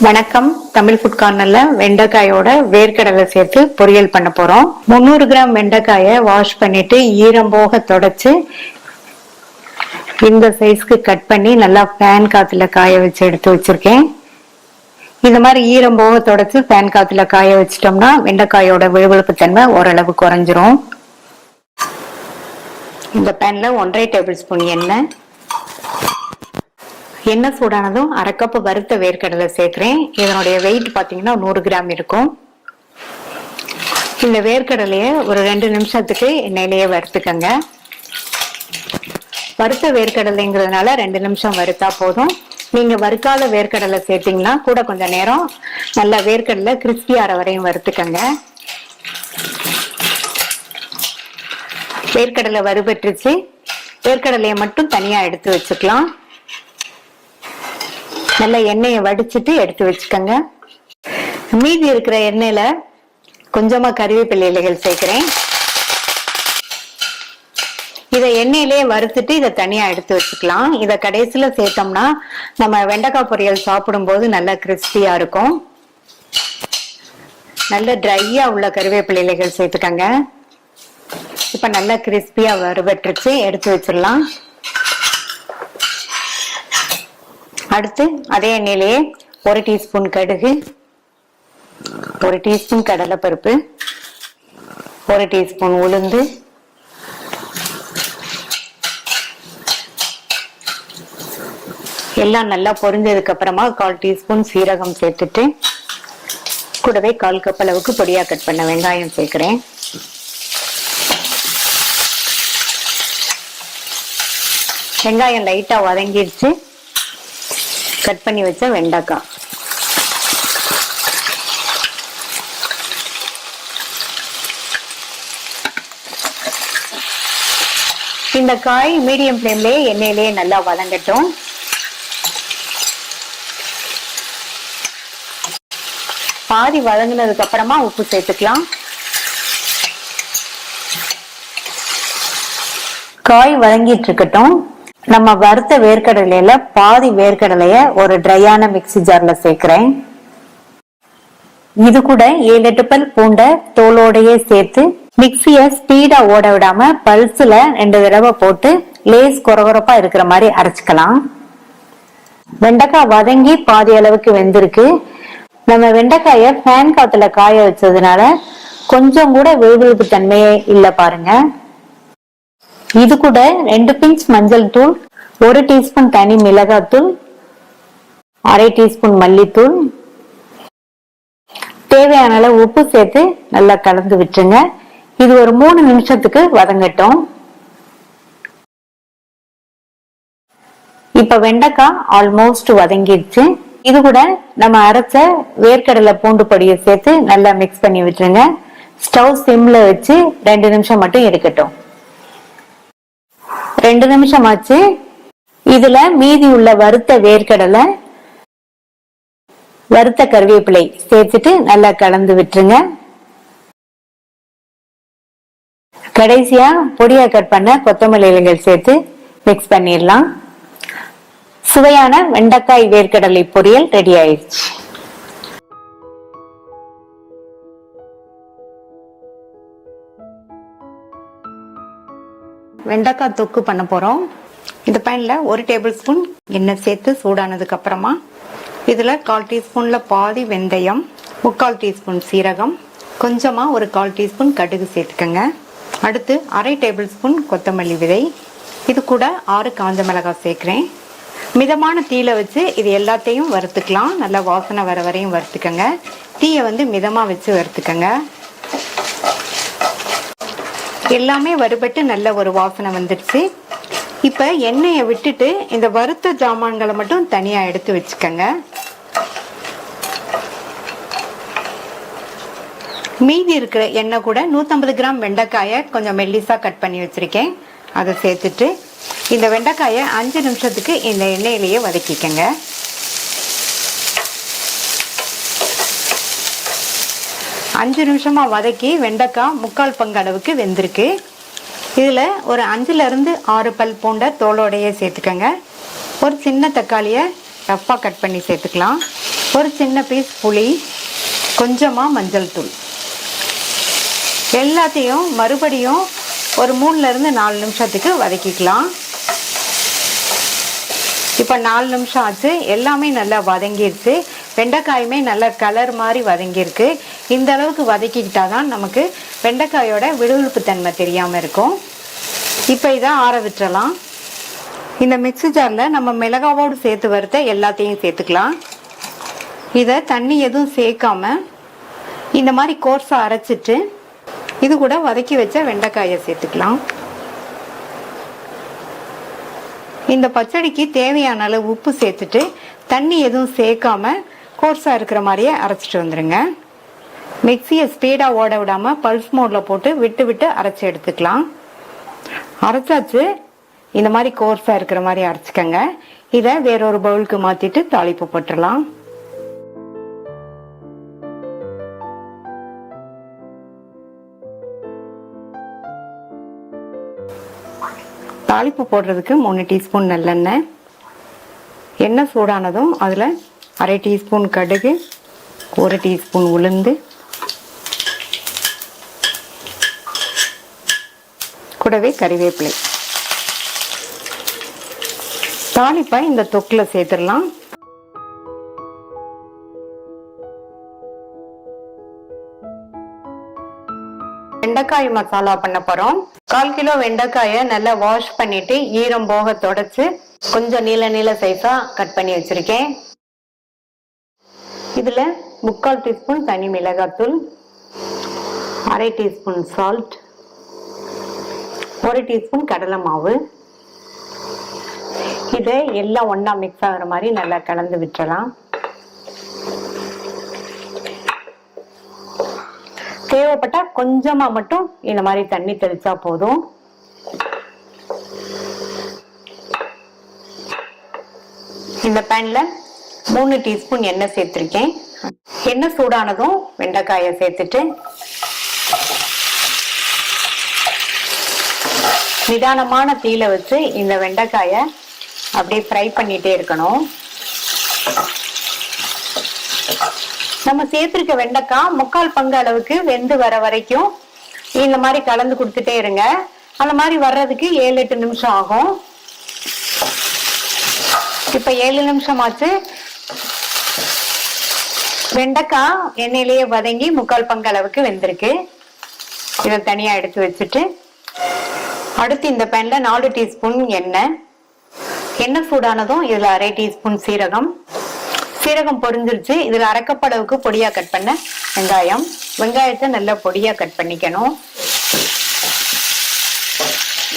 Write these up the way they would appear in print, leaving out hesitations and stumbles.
வணக்கம். தமிழ் ஃபுட் கார்னர்ல வெண்டைக்காயோட வேர்க்கடலை சேர்த்து பொரியல் பண்ண போறோம். 300 கிராம் வெண்டைக்காயை வாஷ் பண்ணிட்டு ஈரம் போக தொடச்சு இந்த சைஸ்க்கு கட் பண்ணி நல்லா ஃபேன் காத்துல காய வச்சு எடுத்து வச்சிருக்கேன். இந்த மாதிரி ஈரம் போக தொடச்சு ஃபேன் காத்துல காய வச்சிட்டோம்னா வெண்டைக்காயோட விழுவிழுப்பு தன்மை ஓரளவு குறைஞ்சிரும். இந்த பேன்ல 1.5 டேபிள் ஸ்பூன் எண்ணெய் சூடானதும் அரை கப் வறுத்த வேர்க்கடலை சேர்க்கிறேன். இதனுடைய வெயிட் பார்த்தீங்கன்னா 100 கிராம் இருக்கும். இந்த வேர்க்கடலையை ஒரு 2 நிமிஷத்துக்கு எண்ணெயிலேயே வறுத்துக்கங்க. வறுத்த வேர்க்கடலைங்கிறதுனால 2 நிமிஷம் வறுத்தா போதும். நீங்க வறுக்காத வேர்க்கடலை சேர்த்தீங்கன்னா கூட கொஞ்சம் நேரம் நல்லா வேர்க்கடலை கிறிஸ்பி ஆற வரையும் வறுத்துக்கங்க. வேர்க்கடலை வறுபட்டுருச்சு. வேர்க்கடலையை மட்டும் தனியா எடுத்து வச்சுக்கலாம். நல்லா எண்ணெயை வடிச்சிட்டு எடுத்து வச்சுக்கோங்க. மீதி இருக்கிற எண்ணெயில கொஞ்சமா கறிவேப்பிலை இலைகள் சேர்க்கிறேன். இதை எண்ணெயிலேயே வறுத்துட்டு இதை தனியா எடுத்து வச்சுக்கலாம். இதை கடைசியில சேர்த்தோம்னா நம்ம வெண்டைக்காய் பொரியல் சாப்பிடும் போது நல்லா கிறிஸ்பியா இருக்கும். நல்ல ட்ரையா உள்ள கறிவேப்பிலை இலைகள் சேர்த்துக்கங்க. இப்ப நல்லா கிறிஸ்பியா வறுபட்டுருச்சு, எடுத்து வச்சிடலாம். அடுத்து அதே எண்ணெயிலேயே 1 டீஸ்பூன் கடுகு, 1 டீஸ்பூன் கடலைப்பருப்பு, 1 டீஸ்பூன் உளுந்து, எல்லாம் நல்லா பொரிஞ்சதுக்கு அப்புறமா 1/4 டீஸ்பூன் சீரகம் சேர்த்துட்டு கூடவே 1/4 கப் அளவுக்கு பொடியா கட் பண்ண வெங்காயம் சேர்க்கிறேன். வெங்காயம் லைட்டா வதங்கிடுச்சு. கட் பண்ணி வச்ச வெண்டைக்காய், இந்த காய் மீடியம் ஃப்ளேம்லயே எண்ணெயிலேயே நல்லா வதங்கட்டும். பாதி வதங்கினதுக்கு அப்புறமா உப்பு சேர்த்துக்கலாம். காய் வதங்கிட்டு இருக்கட்டும். நம்ம வறுத்த வேர்க்கடலையில பாதி வேர்க்கடலைய ஒரு ட்ரையான மிக்ஸி ஜார்ல சேர்க்கிறேன். இது கூட 7-8 பல் பூண்டை தோலோடையே சேர்த்து மிக்ஸிய ஸ்பீடா ஓட விடாம பல்ஸ்ல 2 தடவை போட்டு லேஸ் கொரகொரப்பா இருக்கிற மாதிரி அரைச்சுக்கலாம். வெண்டைக்காய் வதங்கி பாதி அளவுக்கு வெந்திருக்கு. நம்ம வெண்டைக்காய ஃபேன் காத்துல காய வச்சதுனால கொஞ்சம் கூட விழுவிழுப்பு தன்மையே இல்ல பாருங்க. இது கூட 2 பிஞ்ச் மஞ்சள் தூள், 1 டீஸ்பூன் தனி மிளகாத்தூள், 1/2 டீஸ்பூன் மல்லித்தூள், தேவையான அளவு உப்பு சேர்த்து நல்லா கலந்து விட்டுருங்க. இது ஒரு 3 நிமிஷத்துக்கு வதங்கட்டும். இப்ப வெண்டைக்காய் ஆல்மோஸ்ட் வதங்கிடுச்சு. இது கூட நம்ம அரைச்ச வேர்க்கடலை பூண்டு பொடியை சேர்த்து நல்லா மிக்ஸ் பண்ணி விட்டுருங்க. ஸ்டவ் சிம்ல வச்சு 2 நிமிஷம் மட்டும் இருக்கட்டும். 2 நிமிஷம் ஆச்சு. இதுல மீதி உள்ள வறுத்த வேர்க்கடலை, வறுத்த கருவேப்பிலை சேர்த்துட்டு நல்லா கலந்து விட்டுருங்க. கடைசியா பொடியா கட் பண்ண கொத்தமல்லி இலைகள் சேர்த்து மிக்ஸ் பண்ணிடலாம். சுவையான வெண்டைக்காய் வேர்க்கடலை பொரியல் ரெடி ஆயிடுச்சு. வெண்டைக்காய் தொக்கு பண்ண போறோம். இந்த பேன்ல 1 டேபிள் ஸ்பூன் எண்ணெய் சேர்த்து சூடானதுக்கு அப்புறமா இதுல 1/4 டீஸ்பூன்ல பாதி வெந்தயம், 3/4 டீஸ்பூன் சீரகம், கொஞ்சமா ஒரு 1/4 டீஸ்பூன் கடுகு சேர்த்துக்கங்க. அடுத்து 1/2 டேபிள் ஸ்பூன் கொத்தமல்லி விதை, இது கூட 6 காஞ்ச மிளகாய் சேர்க்கிறேன். மிதமான தீயில வச்சு இது எல்லாத்தையும் வறுத்துக்கலாம். நல்லா வாசனை வர வரையும் வறுத்துக்கங்க. தீயை மிதமா வச்சு வறுத்துக்கங்க. எல்லாமே வறுபட்டு நல்ல ஒரு வாசனை வந்துடுச்சு. இப்ப எண்ணெயை விட்டுட்டு இந்த வறுத்த ஜாமான்களை மட்டும் தனியா எடுத்து வச்சுக்கங்க. மீதி இருக்கிற எண்ணெய் கூட 150 கிராம் வெண்டைக்காயை கொஞ்சம் மெல்லிசா கட் பண்ணி வச்சிருக்கேன். அதை சேர்த்துட்டு இந்த வெண்டைக்காயை 5 நிமிஷத்துக்கு இந்த எண்ணெயிலேயே வதக்கிக்கங்க. அஞ்சு நிமிஷமா வதக்கி வெண்டைக்காய் 3/4 பங்கு அளவுக்கு வெந்திருக்கு. இதுல ஒரு 5ல இருந்து 6 பல் பூண்டை தோலோடையே சேர்த்துக்கங்க. ஒரு சின்ன தக்காளியை ரஃப்பா கட் பண்ணி சேர்த்துக்கலாம். ஒரு சின்ன பீஸ் புளி, கொஞ்சமா மஞ்சள் தூள், எல்லாத்தையும் மறுபடியும் ஒரு 3ல இருந்து 4 நிமிஷத்துக்கு வதக்கிக்கலாம். இப்போ 4 நிமிஷம் ஆச்சு. எல்லாமே நல்லா வதங்கிருச்சு. வெண்டைக்காயுமே நல்ல கலர் மாதிரி வதங்கியிருக்கு. இந்த அளவுக்கு வதக்கிக்கிட்டாதான் நமக்கு வெண்டைக்காயோட விடுவிழுப்பு தன்மை தெரியாமல் இருக்கும். இப்போ இதை ஆற விட்டுறலாம். இந்த மிக்ஸி ஜாரில் நம்ம மிளகாவோடு சேர்த்து வறுத்த எல்லாத்தையும் சேர்த்துக்கலாம். இதை தண்ணி எதுவும் சேர்க்காம இந்த மாதிரி கோர்ஸாக அரைச்சிட்டு இது கூட வதக்கி வச்ச வெண்டைக்காயை சேர்த்துக்கலாம். இந்த பச்சடிக்கு தேவையான அளவு உப்பு சேர்த்துட்டு தண்ணி எதுவும் சேர்க்காம கோர்ஸாக இருக்கிற மாதிரியே அரைச்சிட்டு வந்துடுங்க. மிக்சியை ஸ்பீடாக ஓட விடாமல் பல்ஸ் மோடில் போட்டு விட்டு விட்டு அரைச்சி எடுத்துக்கலாம். அரைச்சாச்சு. இந்த மாதிரி கோர்ஸாக இருக்கிற மாதிரி அரைச்சிக்கங்க. இதை வேறொரு பவுலுக்கு மாற்றிட்டு தாளிப்பு போட்டுடலாம். தாளிப்பு போடுறதுக்கு 3 டீஸ்பூன் நல்லெண்ணெய். எண்ணெய் சூடானதும் அதில் அரை டீஸ்பூன் கடுகு, 1 டீஸ்பூன் உளுந்து, கூடவே கறிவேப்பிலை. தாளிப்பை இந்த தொக்கில் சேர்த்துடலாம். வெண்டைக்காய் மசாலா பண்ண போறோம். 1/4 கிலோ வெண்டைக்காயை நல்லா வாஷ் பண்ணிட்டு ஈரம் போக தொடச்சு கொஞ்சம் நீள நீள சைஸா கட் பண்ணி வச்சிருக்கேன். இதுல 3/4 டீஸ்பூன் தனி மிளகாத்தூள், அரை டீஸ்பூன் சால்ட், 1 டீஸ்பூன் கடலை மாவு. இதை எல்லாம் ஒண்ணா மிக்ஸ் ஆகுற மாதிரி நல்லா கலந்து விட்டுறலாம். தேவைப்பட்டா கொஞ்சமா மட்டும் இந்த மாதிரி தண்ணி தெளிச்சா போதும். இந்த பேன்ல 3 டீஸ்பூன் எண்ணெய் சேர்த்திருக்கேன். எண்ணெய் சூடானதும் வெண்டைக்காயை சேர்த்துட்டு நிதானமான தீயில வச்சு இந்த வெண்டைக்காயை அப்படியே ஃப்ரை பண்ணிட்டே இருக்கணும். நம்ம சேர்த்திருக்க வெண்டைக்காய் 3/4 பங்கு அளவுக்கு வெந்து வர வரைக்கும் இந்த மாதிரி கலந்து கொடுத்துட்டே இருங்க. அந்த மாதிரி வர்றதுக்கு 7-8 நிமிஷம் ஆகும். இப்ப 7 நிமிஷம் ஆச்சு. வெண்டைக்காய் எண்ணெயிலேயே வதங்கி 3/4 பங்கு அளவுக்கு வெந்திருக்கு. இதை தனியா எடுத்து வச்சுட்டு அடுத்து இந்த பேன்ல 4 டீஸ்பூன் எண்ணெய். எண்ணெய் சூடானதும் இதுல அரை டீஸ்பூன் சீரகம். சீரகம் பொரிஞ்சிருச்சு. இதுல அரைக்கப் அளவுக்கு பொடியா கட் பண்ண வெங்காயம். வெங்காயத்தை நல்லா பொடியா கட் பண்ணிக்கணும்.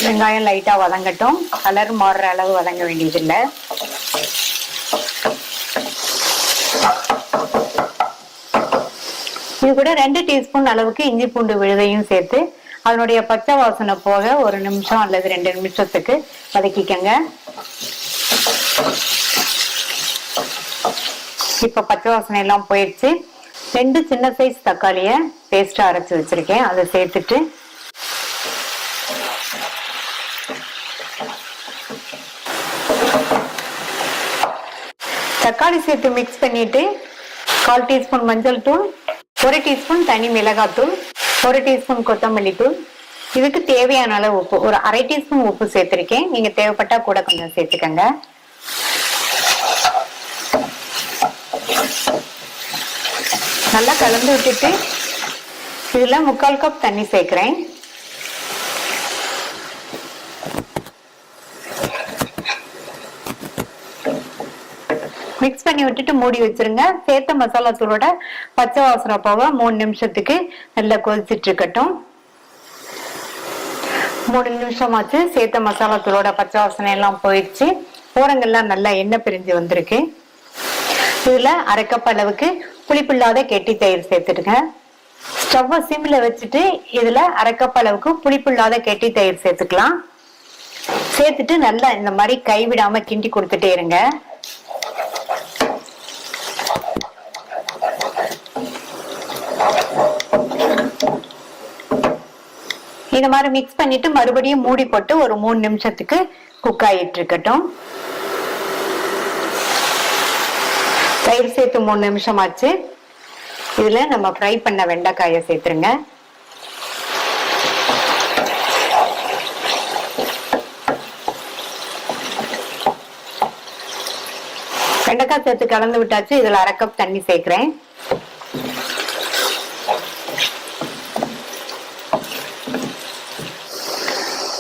வெங்காயம் லைட்டா வதங்கட்டும். கலர் மாறுற அளவு வதங்க வேண்டியதில்லை. இது கூட 2 டீஸ்பூன் அளவுக்கு இஞ்சி பூண்டு விழுதையும் சேர்த்து அதனுடைய பச்சை வாசனை போக 1 நிமிஷம் அல்லது 2 நிமிஷத்துக்கு வதக்கிக்கங்க. இப்ப பச்சை வாசனை எல்லாம் போயிடுச்சு. 2 சின்ன சைஸ் தக்காளிய பேஸ்டா அரைச்சு வச்சிருக்கேன். அதை சேர்த்துட்டு தக்காளி சேர்த்து மிக்ஸ் பண்ணிட்டு 1/4 டீஸ்பூன் மஞ்சள் தூள், 1 டீஸ்பூன் தனி மிளகாத்தூள், 1 டீஸ்பூன் கொத்தமல்லி தூள், இதுக்கு தேவையான அளவு உப்பு, ஒரு அரை டீஸ்பூன் உப்பு சேர்த்திருக்கேன். நீங்க தேவைப்பட்டா கூட கொஞ்சம் சேர்த்துக்கங்க. நல்லா கலந்து விட்டுட்டு இதுல 3/4 கப் தண்ணி சேர்க்கிறேன். மிக்ஸ் பண்ணி விட்டுட்டு மூடி வச்சிருங்க. சேர்த்த மசாலா தூளோட பச்சை வாசனை போக 3 நிமிஷத்துக்கு நல்லா கொதிச்சுட்டு இருக்கட்டும். 3 நிமிஷம் ஆச்சு. சேர்த்த மசாலா தூளோட பச்சை வாசனை எல்லாம் போயிடுச்சு. ஓரங்கள்லாம் நல்லா எண்ணெய் பிரிஞ்சு வந்திருக்கு. இதுல அரை கப் அளவுக்கு புளிப்பில்லாத கெட்டி தயிர் சேர்த்துடுங்க. ஸ்டவ்வை சிம்ல வச்சுட்டு இதுல அரை கப் அளவுக்கு புளிப்பில்லாத கெட்டி தயிர் சேர்த்துக்கலாம். சேர்த்துட்டு நல்லா இந்த மாதிரி கைவிடாம கிண்டி கொடுத்துட்டே இருங்க. இந்த மாதிரி மிக்ஸ் பண்ணிட்டு மறுபடியும் மூடி போட்டு ஒரு 3 நிமிஷத்துக்கு குக் ஆகிட்டு இருக்கட்டும். தயிர் சேர்த்து 3 நிமிஷம் ஆச்சு. இதுல நம்ம ஃப்ரை பண்ண வெண்டைக்காயை சேர்த்துருங்க. வெண்டைக்காய் சேர்த்து கலந்து விட்டாச்சு. இதுல 1/2 கப் தண்ணி சேர்க்கிறேன்.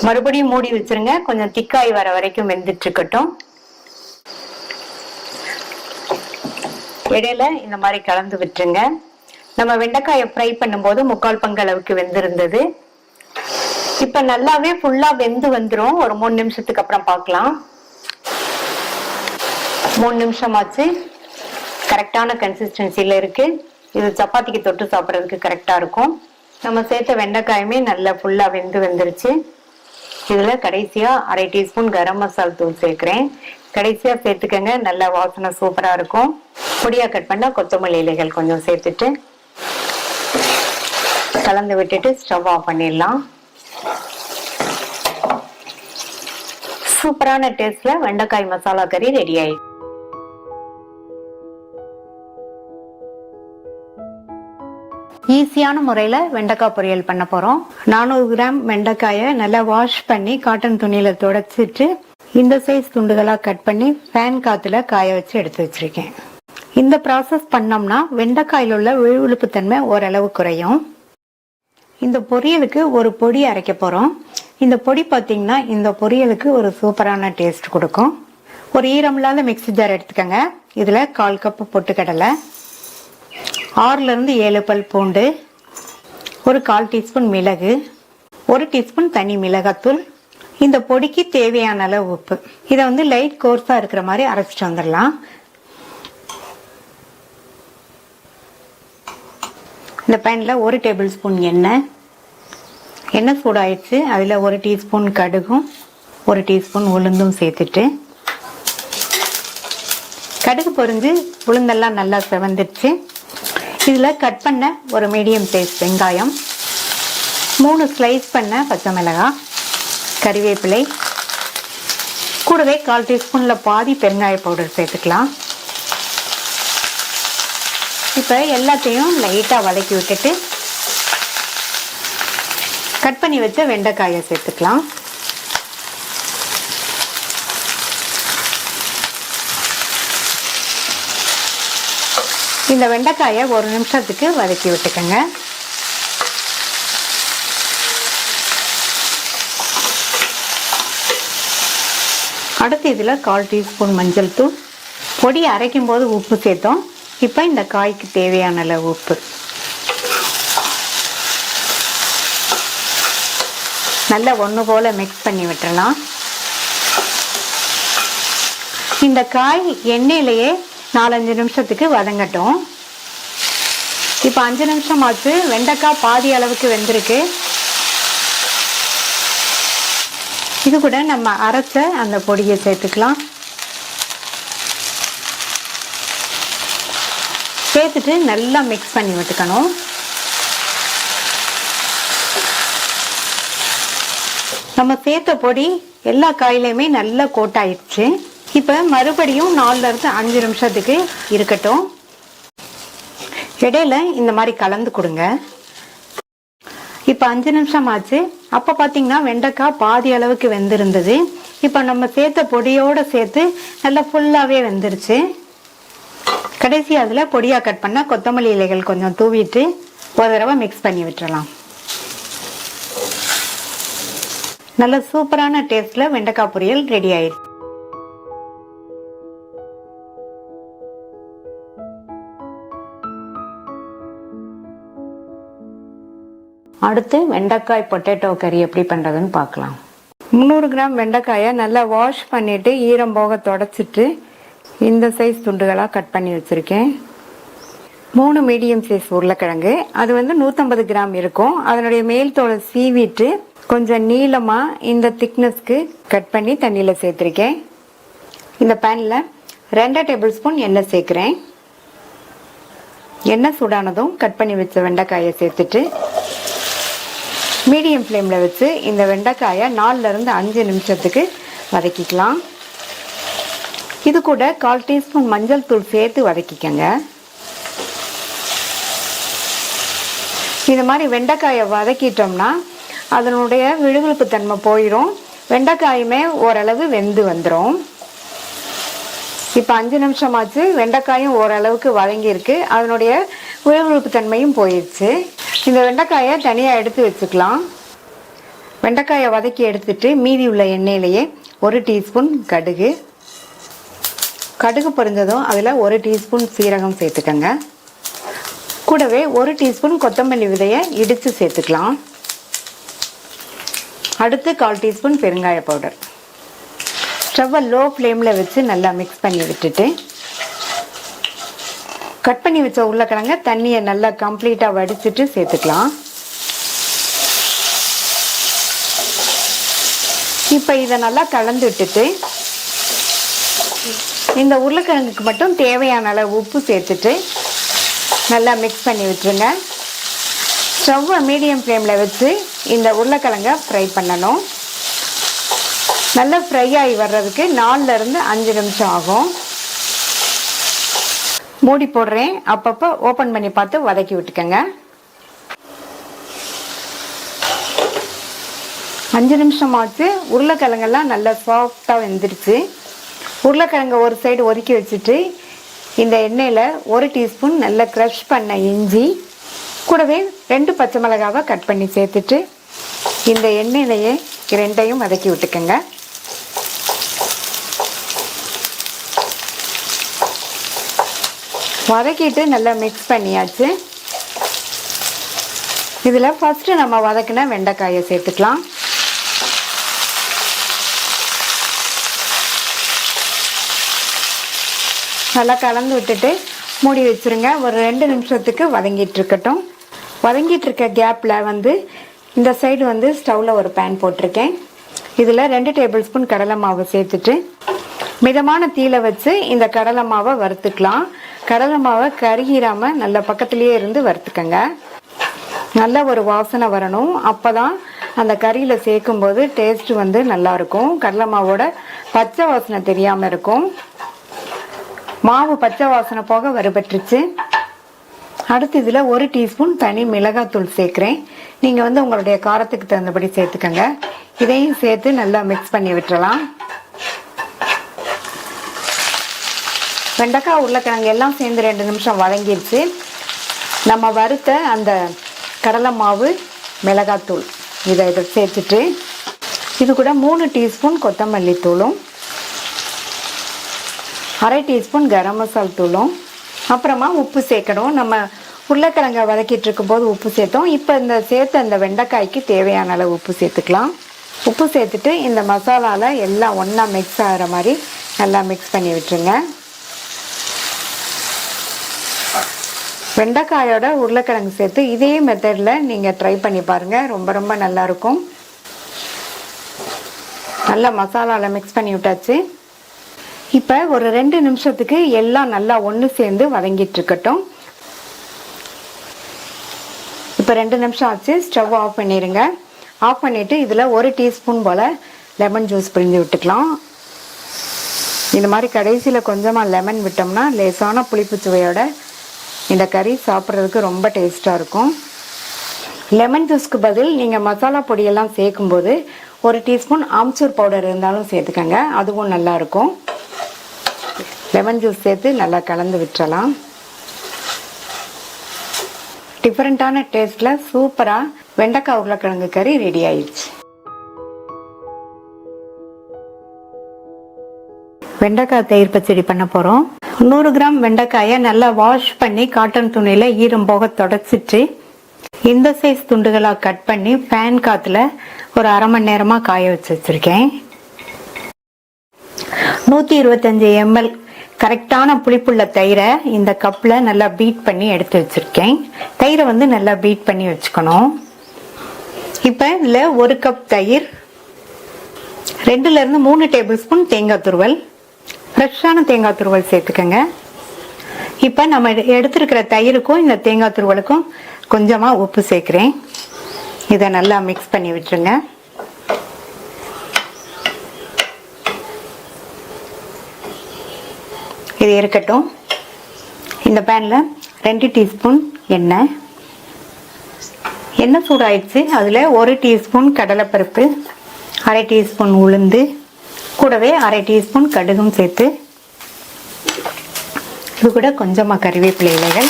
மறுபடியும் மூடி வச்சிருங்க. கொஞ்சம் திக்காய் வர வரைக்கும் வெந்துட்டு இருக்கட்டும். இடையில இந்த மாதிரி கலந்து விட்டுருங்க. நம்ம வெண்டைக்காயை ஃப்ரை பண்ணும்போது 3/4 பங்கு அளவுக்கு வெந்திருந்தது. இப்ப நல்லாவே ஃபுல்லா வெந்து வந்துரும். ஒரு 3 நிமிஷத்துக்கு அப்புறம் பார்க்கலாம். 3 நிமிஷம் ஆச்சு. கரெக்டான கன்சிஸ்டன்சில இருக்கு. இது சப்பாத்திக்கு தொட்டு சாப்பிட்றதுக்கு கரெக்டா இருக்கும். நம்ம சேர்த்த வெண்டைக்காயுமே நல்லா ஃபுல்லா வெந்துருச்சு. இதுல கடைசியா 1/2 டீஸ்பூன் கரம் மசாலா தூள் சேர்க்கிறேன். கடைசியா சேர்த்துக்கங்க. நல்ல வாசனை சூப்பரா இருக்கும். பொடியா கட் பண்ண கொத்தமல்லி இலைகள் கொஞ்சம் சேர்த்துட்டு கலந்து விட்டுட்டு ஸ்டவ் ஆஃப் பண்ணிடலாம். சூப்பரான டேஸ்ட்ல வெண்டைக்காய் மசாலா கறி ரெடி ஆயிடுச்சு. ஈஸியான முறையில வெண்டைக்காய் பொரியல் பண்ண போறோம். 400 கிராம் வெண்டைக்காயை நல்லா வாஷ் பண்ணி காட்டன் துணியில துடைச்சிட்டு இந்த சைஸ் துண்டுகளா கட் பண்ணி ஃபேன் காத்துல காய வச்சு எடுத்து வச்சிருக்கேன். இந்த ப்ராசஸ் பண்ணோம்னா வெண்டைக்காயில உள்ள விழுவிழுப்பு தன்மை ஓரளவு குறையும். இந்த பொரியலுக்கு ஒரு பொடி அரைக்க போறோம். இந்த பொடி பாத்தீங்கன்னா இந்த பொரியலுக்கு ஒரு சூப்பரான டேஸ்ட் கொடுக்கும். ஒரு ஈரமில்லாத மிக்ஸி ஜார் எடுத்துக்கங்க. இதுல 1/4 கப் பொட்டுக்கடலை, 6 to 7 பல் பூண்டு, ஒரு 1/4 டீஸ்பூன் மிளகு, 1 டீஸ்பூன் தனி மிளகாத்தூள், இந்த பொடிக்கு தேவையான அளவு உப்பு. இதை லைட் கோர்ஸா இருக்கிற மாதிரி அரைச்சிட்டு வந்துடலாம். இந்த பேன்ல 1 டேபிள் ஸ்பூன் எண்ணெய் சூடாயிடுச்சு. அதுல 1 டீஸ்பூன் கடுகும் 1 டீஸ்பூன் உளுந்தும் சேர்த்துட்டு கடுகு பொரிஞ்சு உளுந்தெல்லாம் நல்லா செவந்துடுச்சு. இதுல கட் பண்ண ஒரு மீடியம் சைஸ் வெங்காயம், 3 ஸ்லைஸ் பண்ண பச்சை மிளகாய், கறிவேப்பிலை, கூடவே 1/4 டீஸ்பூன்ல பாதி பெருங்காய பவுடர் சேர்த்துக்கலாம். இப்ப எல்லாத்தையும் லைட்டா வதக்கி விட்டுட்டு கட் பண்ணி வச்ச வெண்டைக்காயை சேர்த்துக்கலாம். இந்த வெண்டைக்காயை 1 நிமிஷத்துக்கு வதக்கி விட்டுக்கங்க. அடுத்து இதுல 1/4 டீஸ்பூன் மஞ்சள் தூள், பொடி அரைக்கும் போது உப்பு சேர்த்தோம். இப்ப இந்த காய்க்கு தேவையான அளவு உப்பு, நல்லா ஒண்ணு போல மிக்ஸ் பண்ணி விட்டுறலாம். இந்த காய் எண்ணெயிலேயே 4-5 நிமிஷத்துக்கு வதங்கட்டும். இப்ப 5 நிமிஷம் ஆச்சு. வெண்டைக்காய் பாதி அளவுக்கு வெந்திருக்கு. இது கூட நம்ம அரைச்ச அந்த பொடியை சேர்த்துக்கலாம். சேர்த்துட்டு நல்லா மிக்ஸ் பண்ணி விட்டுக்கணும். நம்ம சேர்த்த பொடி எல்லா காயிலையுமே நல்லா கோட் ஆயிடுச்சு. இப்ப மறுபடியும் 4 to 5 நிமிஷத்துக்கு இருக்கட்டும். இடையில இந்த மாதிரி கலந்து கொடுங்க. இப்ப 5 நிமிஷம் ஆச்சு. அப்ப பாத்தீங்கன்னா வெண்டைக்காய் பாதி அளவுக்கு வெந்திருந்தது. இப்ப நம்ம சேர்த்த பொடியோட சேர்த்து நல்லா ஃபுல்லாவே வெந்துருச்சு. கடைசி அதுல பொடியா கட் பண்ண கொத்தமல்லி இலைகள் கொஞ்சம் தூவிட்டு ஒரு தடவை மிக்ஸ் பண்ணி விட்டுறலாம். நல்ல சூப்பரான டேஸ்ட்ல வெண்டைக்காய் பொரியல் ரெடி ஆயிடுச்சு. அடுத்து வெண்டைக்காய் பொட்டேட்டோ கறி எப்படி பண்றதுன்னு பார்க்கலாம். 300 கிராம் வெண்டைக்காயை நல்லா வாஷ் பண்ணிட்டு ஈரம் போக தொடச்சிட்டு இந்த சைஸ் துண்டுகளா கட் பண்ணி வச்சிருக்கேன். 3 மீடியம் சைஸ் உருளைக்கிழங்கு, அது 150 கிராம் இருக்கும். அதனுடைய மேல் தோலை சீவிட்டு கொஞ்சம் நீளமா இந்த திக்னஸ்க்கு கட் பண்ணி தண்ணியில சேர்த்திருக்கேன். இந்த பேன்ல 2 டேபிள் ஸ்பூன் எண்ணெய் சேர்க்கிறேன். எண்ணெய் சூடானதும் கட் பண்ணி வச்ச வெண்டைக்காயை சேர்த்துட்டு மீடியம் ஃப்ளேம்ல வச்சு இந்த வெண்டைக்காயை 4 to 5 நிமிஷத்துக்கு வதக்கிக்கலாம். இது கூட 1/4 டீஸ்பூன் மஞ்சள் தூள் சேர்த்து வதக்கிக்கங்க. இது மாதிரி வெண்டைக்காயை வதக்கிட்டோம்னா அதனுடைய விழுவிழுப்பு தன்மை போயிடும். வெண்டைக்காயுமே ஓரளவு வெந்து வந்துடும். இப்போ 5 நிமிஷமாச்சு, வெண்டைக்காயும் ஓரளவுக்கு வதங்கியிருக்கு, அதனுடைய விழுவிழுப்பு தன்மையும் போயிடுச்சு. இந்த வெண்டைக்காயை தனியாக எடுத்து வச்சுக்கலாம். வெண்டைக்காயை வதக்கி எடுத்துட்டு மீதி உள்ள எண்ணெயிலேயே 1 டீஸ்பூன் கடுகு பொரிஞ்சதும் அதில் 1 டீஸ்பூன் சீரகம் சேர்த்துக்கங்க. கூடவே 1 டீஸ்பூன் கொத்தமல்லி விதையை இடித்து சேர்த்துக்கலாம். அடுத்து 1/4 டீஸ்பூன் பெருங்காய பவுடர். ஸ்டவ்வை லோ ஃப்ளேமில் வச்சு நல்லா மிக்ஸ் பண்ணி விட்டுட்டு கட் பண்ணி வச்ச உருளைக்கிழங்க தண்ணியை நல்லா கம்ப்ளீட்டாக வடிச்சிட்டு சேர்த்துக்கலாம். இப்போ இதை நல்லா கலந்து விட்டுட்டு இந்த உருளைக்கிழங்குக்கு மட்டும் தேவையான அளவு உப்பு சேர்த்துட்டு நல்லா மிக்ஸ் பண்ணி விட்டுருங்க. ஸ்டவ்வை மீடியம் ஃப்ளேமில் வச்சு இந்த உருளைக்கிழங்கை ஃப்ரை பண்ணணும். நல்லா ஃப்ரை ஆகி வர்றதுக்கு 4லேருந்து 5 நிமிஷம் ஆகும். மூடி போடுறேன், அப்பப்போ ஓப்பன் பண்ணி பார்த்து வதக்கி விட்டுக்கங்க. 5 நிமிஷமாச்சு, உருளைக்கிழங்கெல்லாம் நல்லா சாஃப்டாக வெந்துருச்சு. உருளைக்கிழங்க ஒரு சைடு ஒதுக்கி வச்சுட்டு இந்த எண்ணெயில் 1 டீஸ்பூன் நல்லா க்ரஷ் பண்ண இஞ்சி, கூடவே 2 பச்சை மிளகாவை கட் பண்ணி சேர்த்துட்டு இந்த எண்ணெயிலேயே 2ஐயும் வதக்கி விட்டுக்கங்க. வதக்கிட்டு நல்லா மிக்ஸ் பண்ணியாச்சு. இதில் ஃபஸ்ட்டு நம்ம வதக்கின வெண்டைக்காயை சேர்த்துக்கலாம். நல்லா கலந்து விட்டுட்டு மூடி வச்சுருங்க. ஒரு 2 நிமிஷத்துக்கு வதங்கிட்டு இருக்கட்டும். வதங்கிட்டு இருக்க கேப்பில் இந்த சைடு ஸ்டவ்வில் ஒரு பேன் போட்டிருக்கேன். இதில் 2 டேபிள் ஸ்பூன் கடலை மாவு சேர்த்துட்டு மிதமான தீயில வச்சு இந்த கடலை மாவை வறுத்துக்கலாம். கடலை மாவை கருகிராமல் நல்ல பக்கத்துலேயே இருந்து வறுத்துக்கங்க. நல்ல ஒரு வாசனை வரணும், அப்போ தான் அந்த கறியில் சேர்க்கும்போது டேஸ்ட்டு நல்லாயிருக்கும். கடலை மாவோட பச்சை வாசனை தெரியாமல் இருக்கும். மாவு பச்சை வாசனை போக வறுபட்டுருச்சு. அடுத்து இதில் 1 டீஸ்பூன் தனி மிளகாத்தூள் சேர்க்குறேன். நீங்கள் உங்களுடைய காரத்துக்கு தகுந்தபடி சேர்த்துக்கங்க. இதையும் சேர்த்து நல்லா மிக்ஸ் பண்ணி விட்டுறலாம். வெண்டைக்காய் உருளைக்கிழங்கு எல்லாம் சேர்ந்து 2 நிமிஷம் வதங்கிடுச்சு. நம்ம வறுத்த அந்த கடலை மாவு, மிளகாத்தூள் இதை சேர்த்துட்டு இது கூட 3 டீஸ்பூன் கொத்தமல்லி தூளும் 1/2 டீஸ்பூன் கரம் மசால் தூளும் அப்புறமா உப்பு சேர்க்கணும். நம்ம உருளைக்கிழங்கை வதக்கிட்டு இருக்கும்போது உப்பு சேர்த்தோம். இப்போ இந்த சேர்த்த அந்த வெண்டைக்காய்க்கு தேவையான அளவு உப்பு சேர்த்துக்கலாம். உப்பு சேர்த்துட்டு இந்த மசாலாவில் எல்லாம் ஒன்றா மிக்ஸ் ஆகிற மாதிரி நல்லா மிக்ஸ் பண்ணி விட்டுருங்க. வெண்டைக்காயோட உருளைக்கிழங்கு சேர்த்து இதே மெத்தடில் நீங்கள் ட்ரை பண்ணி பாருங்கள். ரொம்ப ரொம்ப நல்லாயிருக்கும். நல்லா மசாலாவில் மிக்ஸ் பண்ணி விட்டாச்சு. இப்போ ஒரு 2 நிமிஷத்துக்கு எல்லாம் நல்லா ஒன்று சேர்ந்து வதங்கிட்டு இருக்கட்டும். இப்போ 2 நிமிஷம் ஆச்சு. ஸ்டவ் ஆஃப் பண்ணிடுங்க. ஆஃப் பண்ணிவிட்டு இதில் 1 டீஸ்பூன் போல் லெமன் ஜூஸ் பிழிஞ்சு விட்டுக்கலாம். இந்த மாதிரி கடைசியில் கொஞ்சமாக லெமன் விட்டோம்னா லேசான புளிப்பு சுவையோட இந்த கறி சாப்பிட்றதுக்கு ரொம்ப டேஸ்ட்டாக இருக்கும். லெமன் ஜூஸ்க்கு பதில் நீங்கள் மசாலா பொடியெல்லாம் சேர்க்கும்போது 1 டீஸ்பூன் ஆம்ச்சூர் பவுடர் இருந்தாலும் சேர்த்துக்கங்க, அதுவும் நல்லாயிருக்கும். லெமன் ஜூஸ் சேர்த்து நல்லா கலந்து விட்டுறலாம். டிஃப்ரெண்ட்டான டேஸ்ட்டில் சூப்பராக வெண்டைக்காய் உருளைக்கிழங்கு கறி ரெடி ஆயிடுச்சு. வெண்டைக்காய் தயிர் பச்சடி பண்ண போகிறோம். 100 கிராம் வெண்டைக்காயை நல்லா வாஷ் பண்ணி காட்டன் துணியில் ஈரம் போக தொடச்சிட்டு இந்த சைஸ் துண்டுகளாக கட் பண்ணி ஃபேன் காற்றுல ஒரு 1/2 மணி நேரமாக காய வச்சுருக்கேன். 125 ml கரெக்டான புளிப்புள்ள தயிரை இந்த கப்பில் நல்லா பீட் பண்ணி எடுத்து வச்சுருக்கேன். தயிரை நல்லா பீட் பண்ணி வச்சுக்கணும். இப்போ இதில் 1 கப் தயிர், 2லேருந்து 3 டேபிள் ஸ்பூன் தேங்காய் துருவல், ஃப்ரெஷ்ஷான தேங்காய் துருவல் சேர்த்துக்கங்க. இப்போ நம்ம எடுத்துருக்கிற தயிருக்கும் இந்த தேங்காய் துருவலுக்கும் கொஞ்சமாக உப்பு சேர்க்குறேன். இதை நல்லா மிக்ஸ் பண்ணி விட்டுருங்க. இது இருக்கட்டும். இந்த பேன்ல 2 டீஸ்பூன் எண்ணெய் சூடாயிடுச்சு. அதில் 1 டீஸ்பூன் கடலைப்பருப்பு, 1/2 டீஸ்பூன் உளுந்து, கூடவே 1/2 டீஸ்பூன் கடுகும் சேர்த்து, இது கூட கொஞ்சமாக கறிவேப்பிலை இலைகள்,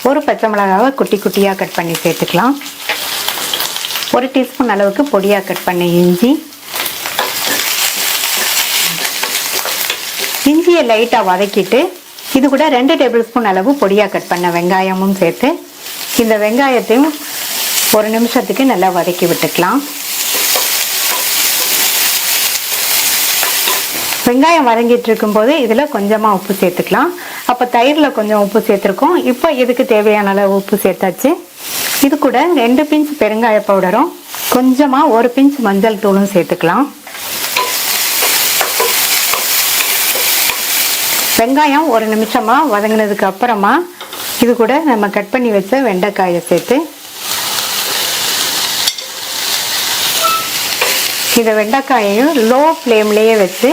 1 பச்சை மிளகாவை குட்டி குட்டியாக கட் பண்ணி சேர்த்துக்கலாம். 1 டீஸ்பூன் அளவுக்கு பொடியாக கட் பண்ண இஞ்சியை லைட்டாக வதக்கிட்டு இது கூட 2 டேபிள் ஸ்பூன் அளவு பொடியாக கட் பண்ண வெங்காயமும் சேர்த்து இந்த வெங்காயத்தையும் 1 நிமிஷத்துக்கு நல்லா வதக்கி விட்டுக்கலாம். வெங்காயம் வதங்கிட்டு இருக்கும்போது இதில் கொஞ்சமாக உப்பு சேர்த்துக்கலாம். அப்போ தயிரில் கொஞ்சம் உப்பு சேர்த்துருக்கோம். இப்போ இதுக்கு தேவையான அளவு உப்பு சேர்த்தாச்சு. இது கூட 2 பிஞ்ச் பெருங்காய பவுடரும் கொஞ்சமாக 1 பிஞ்ச் மஞ்சள் தூளும் சேர்த்துக்கலாம். வெங்காயம் 1 நிமிஷமா வதங்கினதுக்கு அப்புறமா இது கூட நம்ம கட் பண்ணி வச்ச வெண்டைக்காயை சேர்த்து இந்த வெண்டைக்காயையும் லோ ஃப்ளேம்லேயே வச்சு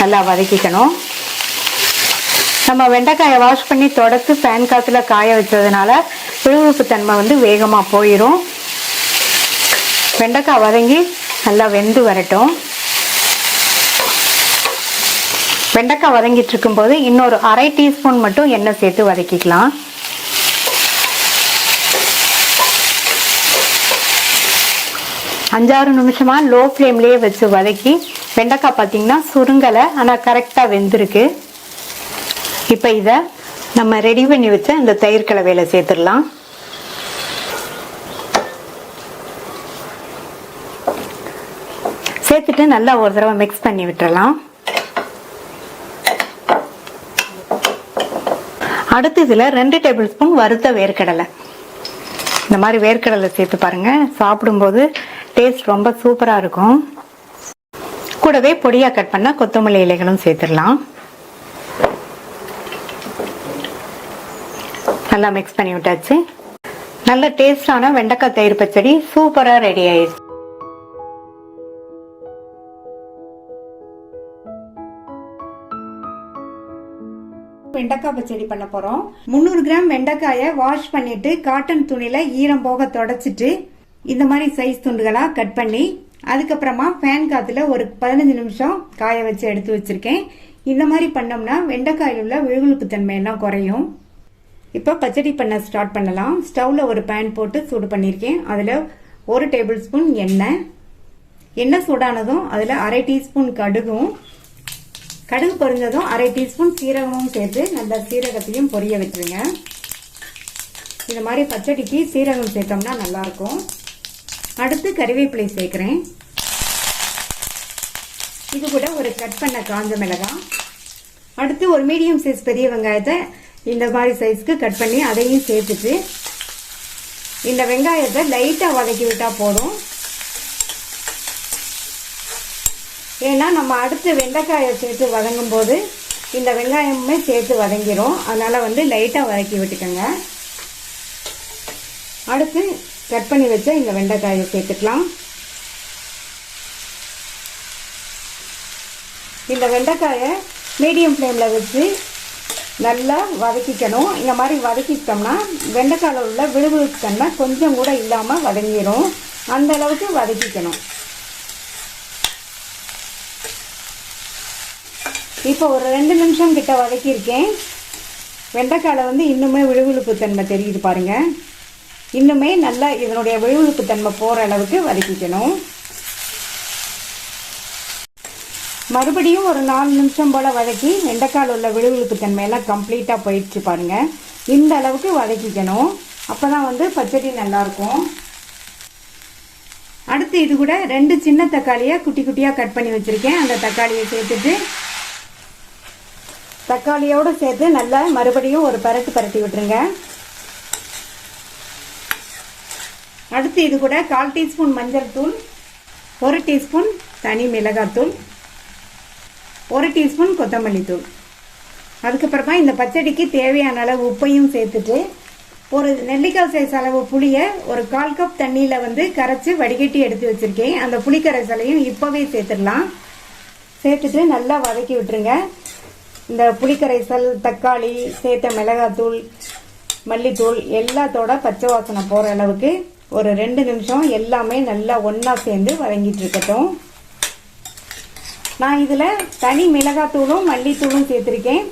நல்லா வதக்கிக்கணும். நம்ம வெண்டைக்காயை வாஷ் பண்ணி தொடச்சு ஃபேன் காற்றுல காய வச்சதுனால விழுவிழுப்பு தன்மை வேகமாக போயிடும். வெண்டைக்காய் வதங்கி நல்லா வெந்து வரட்டும். வெண்டைக்காய் வதங்கிட்டு இருக்கும்போது இன்னொரு 1/2 டீஸ்பூன் மட்டும் எண்ணெய் சேர்த்து வதக்கிக்கலாம். அஞ்சாறு நிமிஷமா லோ ஃப்ளேம்லேயே வச்சு வதக்கி வெண்டைக்காய் பார்த்தீங்கன்னா சுருங்கலை, ஆனால் கரெக்டாக வெந்திருக்கு. இப்போ இதை நம்ம ரெடி பண்ணி வச்ச இந்த தயிர் கலவையில் சேர்த்துடலாம். சேர்த்துட்டு நல்லா ஒரு தடவை மிக்ஸ் பண்ணி விட்டுறலாம். அடுத்து இதில் 2 டேபிள் ஸ்பூன் வறுத்த வேர்க்கடலை, இந்த மாதிரி வேர்க்கடலை சேர்த்து பாருங்க, சாப்பிடும்போது டேஸ்ட் ரொம்ப சூப்பராக இருக்கும். கூடவே பொடியாக கட் பண்ண கொத்தமல்லி இலைகளும் சேர்த்துடலாம். நல்லா மிக்ஸ் பண்ணி விட்டாச்சு. நல்ல டேஸ்டான வெண்டைக்காய் தயிர் பச்சடி சூப்பராக ரெடி ஆயிடுச்சு. வெண்டைக்காய் பச்சடி பண்ண போறோம். 300 கிராம் வெண்டைக்காயை வாஷ் பண்ணிட்டு காட்டன் துணியில ஈரம் போக தொடச்சிட்டு இந்த மாதிரி சைஸ் துண்டுகளா கட் பண்ணி அதுக்கப்புறமா ஃபேன் காத்துல ஒரு 15 நிமிஷம் காய வச்சு எடுத்து வச்சிருக்கேன். இந்த மாதிரி பண்ணோம்னா வெண்டைக்காயில் உள்ள விழுவிழுப்பு தன்மை எல்லாம் குறையும். இப்போ பச்சடி பண்ண ஸ்டார்ட் பண்ணலாம். ஸ்டவ்ல ஒரு பேன் போட்டு சூடு பண்ணியிருக்கேன். அதுல 1 டேபிள் ஸ்பூன் எண்ணெய் சூடானதும் அதுல 1/2 டீஸ்பூன் கடுகு பொரிஞ்சதும் 1/2 டீஸ்பூன் சீரகமும் சேர்த்து நல்லா சீரகத்தையும் பொரிய வச்சுருங்க. இந்த மாதிரி பச்சடிக்கு சீரகம் சேர்த்தோம்னா நல்லா இருக்கும். அடுத்து கறிவேப்பிலை சேர்க்கிறேன். இது கூட ஒரு கட் பண்ண காஞ்ச மிளகாய், அடுத்து ஒரு மீடியம் சைஸ் பெரிய வெங்காயத்தை இந்த மாதிரி சைஸ்க்கு கட் பண்ணி அதையும் சேர்த்துட்டு இந்த வெங்காயத்தை லைட்டா வதக்கி விட்டா போதும். ஏன்னா நம்ம அடுத்து வெண்டைக்காயை சேர்த்து வதங்கும் போது இந்த வெங்காயமுமே சேர்த்து வதங்கிடும். அதனால லைட்டா வதக்கி விட்டுக்கோங்க. அடுத்து கட் பண்ணி வச்ச இந்த வெண்டைக்காயை சேர்த்துக்கலாம். இந்த வெண்டைக்காயை மீடியம் ஃப்ளேம்ல வச்சு நல்லா வதக்கிக்கணும். இந்த மாதிரி வதக்கிட்டோம்னா வெண்டைக்காயில் உள்ள விழுவிழுப்பு தன்மை கொஞ்சம் கூட இல்லாம வதங்கிடும். அந்த அளவுக்கு வதக்கிக்கணும். இப்போ ஒரு 2 நிமிஷம் கிட்ட வதக்கியிருக்கேன். வெண்டைக்காயில் இன்னுமே விழுவிழுப்பு தன்மை தெரியுது பாருங்க. இன்னுமே நல்லா இதனுடைய விழுவிழுப்பு தன்மை போற அளவுக்கு வதக்கிக்கணும். மறுபடியும் ஒரு 4 நிமிஷம் போல வதக்கி வெண்டைக்காயில் உள்ள விழுவிழுப்பு தன்மை எல்லாம் கம்ப்ளீட்டா போயிடுச்சு பாருங்க. இந்த அளவுக்கு வதக்கிக்கணும். அப்பதான் பச்சடி நல்லா இருக்கும். அடுத்து இது கூட 2 சின்ன தக்காளியை குட்டி குட்டியா கட் பண்ணி வச்சிருக்கேன். அந்த தக்காளியை சேர்த்துட்டு தக்காளியோடு சேர்த்து நல்லா மறுபடியும் ஒரு பரட்டி விட்டுருங்க. அடுத்து இது கூட 1/4 டீஸ்பூன் மஞ்சள் தூள், 1 டீஸ்பூன் தனி மிளகாத்தூள், 1 டீஸ்பூன் கொத்தமல்லி தூள், அதுக்கப்புறமா இந்த பச்சடிக்கு தேவையான அளவு உப்பையும் சேர்த்துட்டு ஒரு நெல்லிக்காய் சைஸ் அளவு புளியை ஒரு 1/4 கப் தண்ணியில கரைச்சி வடிகட்டி எடுத்து வச்சிருக்கேன். அந்த புளி கரைசலையும் இப்பவே சேர்த்துடலாம். சேர்த்துட்டு நல்லா வதக்கி விட்டுருங்க. இந்த புளிக்கரைசல், தக்காளி, சேர்த்த மிளகாத்தூள், மல்லித்தூள் எல்லாத்தோட பச்சை வாசனை போகிற அளவுக்கு ஒரு 2 நிமிஷம் எல்லாமே நல்லா ஒன்றா சேர்ந்து வதங்கிட்டு இருக்கட்டும். நான் இதில் தனி மிளகாத்தூளும் மல்லித்தூளும் சேர்த்துருக்கேன்.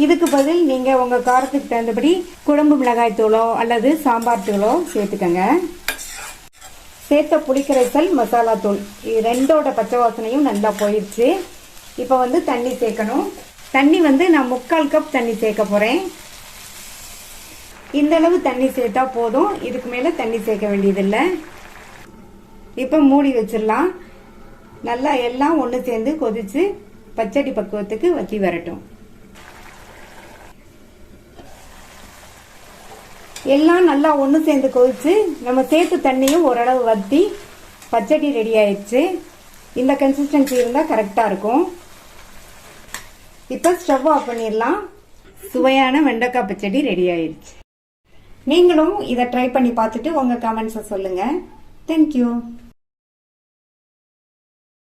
இதுக்கு பதில் நீங்கள் உங்கள் காரத்துக்கு தகுந்தபடி குழம்பு மிளகாய் தூளோ அல்லது சாம்பார் தூளோ சேர்த்துக்கங்க. சேர்த்த புளிக்கரைசல், மசாலா தூள் இது 2ஓட பச்சை வாசனையும் நல்லா போயிடுச்சு. இப்போ தண்ணி சேர்க்கணும். தண்ணி நான் 3/4 கப் தண்ணி சேர்க்க போகிறேன். இந்த அளவு தண்ணி சேர்த்தா போதும், இதுக்கு மேலே தண்ணி சேர்க்க வேண்டியதில்லை. இப்போ மூடி வச்சிடலாம். நல்லா எல்லாம் ஒன்று சேர்ந்து கொதிச்சு பச்சடி பக்குவத்துக்கு வத்தி வரட்டும். எல்லாம் நல்லா ஒன்று சேர்ந்து கொதிச்சு நம்ம சேர்த்து தண்ணியும் ஓரளவு வத்தி பச்சடி ரெடி ஆயிடுச்சு. இந்த கன்சிஸ்டன்சி இருந்தால் கரெக்டாக இருக்கும். இப்போ ஸ்டவ் ஆஃப் பண்ணிடலாம். சுவையான வெண்டைக்காய் பச்சடி ரெடி ஆயிடுச்சு. நீங்களும் இதை ட்ரை பண்ணி பார்த்துட்டு உங்கள் கமெண்ட்ஸை சொல்லுங்கள். தேங்க்யூ.